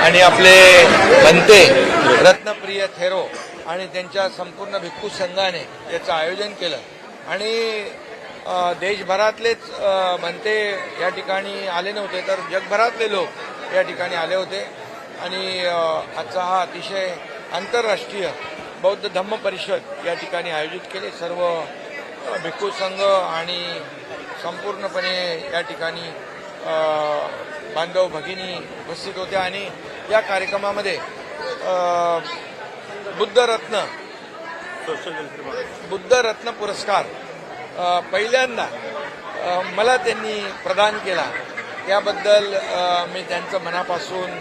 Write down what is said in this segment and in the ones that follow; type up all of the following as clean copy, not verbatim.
आणि आपले बनते रत्नप्रिय थेरो आणि त्यांच्या संपूर्ण भिक्खू संघाने याचं आयोजन केलं आणि देशभरातलेच बनते या ठिकाणी आले नव्हते तर जगभरातले लोक या ठिकाणी आले होते आणि आजचा हा अतिशय आंतरराष्ट्रीय बौद्ध धम्म परिषद या ठिकाणी आयोजित केले. सर्व भिक्खू संघ आणि संपूर्णपणे या ठिकाणी बांधव भगिनी उपस्थित होत्या आणि या कार्यक्रमामध्ये बुद्धरत्न पुरस्कार पहिल्यांदा मला त्यांनी प्रदान केला. त्याबद्दल मी त्यांचं मनापासून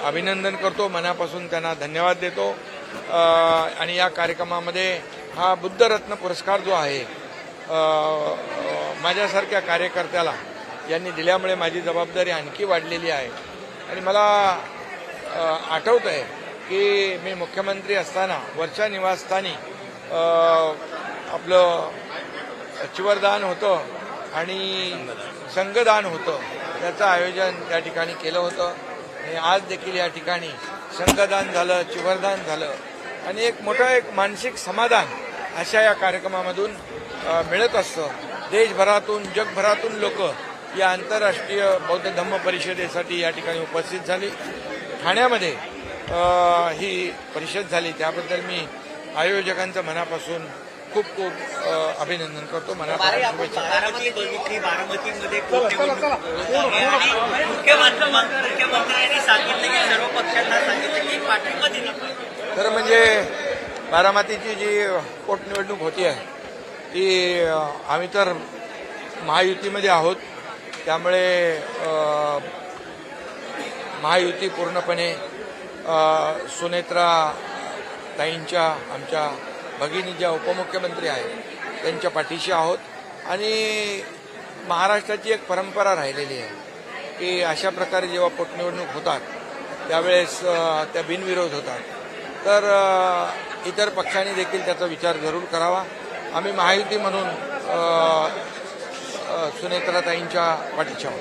अभिनंदन करतो, मनापासून त्यांना धन्यवाद देतो. आणि या कार्यक्रमामध्ये हा बुद्धरत्न पुरस्कार जो आहे माझ्यासारख्या कार्यकर्त्याला यांनी दिल्यामुळे माझी जबाबदारी आणखी वाढलेली आहे. आणि मला आठवत आहे की मी मुख्यमंत्री असताना वरच्या निवासस्थानी आपलं चिवरदान होतं आणि संघदान होतं, त्याचं आयोजन त्या ठिकाणी केलं होतं. आणि आज देखील या ठिकाणी संघदान झालं, चिवरदान झालं आणि एक मोठं मानसिक समाधान अशा या कार्यक्रमामधून मिळत असतं. देशभरातून जगभरातून लोक या आंतरराष्ट्रीय बौद्ध धम्म परिषदेसाठी या ठिकाणी उपस्थित झाली. ठाण्यामध्ये ही परिषद झाली, त्याबद्दल मी आयोजकांचं मनापासून खूप खूप अभिनंदन करतो. मनापासून शुभेच्छा. बारामतीमध्ये मुख्यमंत्र्यांनी सांगितलं की सर्व पक्षांना सांगितलं की पाठिंबा दिला. खरं म्हणजे बारामतीची जी पोटनिवडणूक होती आहे ती आम्ही तर महायुतीमध्ये आहोत, त्यामुळे महायुती पूर्णपणे सुनेत्रा ताईंच्या आमच्या भगिनी ज्या उपमुख्यमंत्री आहेत त्यांच्या पाठीशी आहोत. आणि महाराष्ट्राची एक परंपरा राहिलेली आहे की अशा प्रकारे जेव्हा पोटनिवडणूक होतात त्यावेळेस त्या बिनविरोध होतात. तर इतर पक्षांनी देखील त्याचा विचार जरूर करावा. आम्ही महायुती म्हणून सुनेत्राताईंच्या पाठीशी आहोत.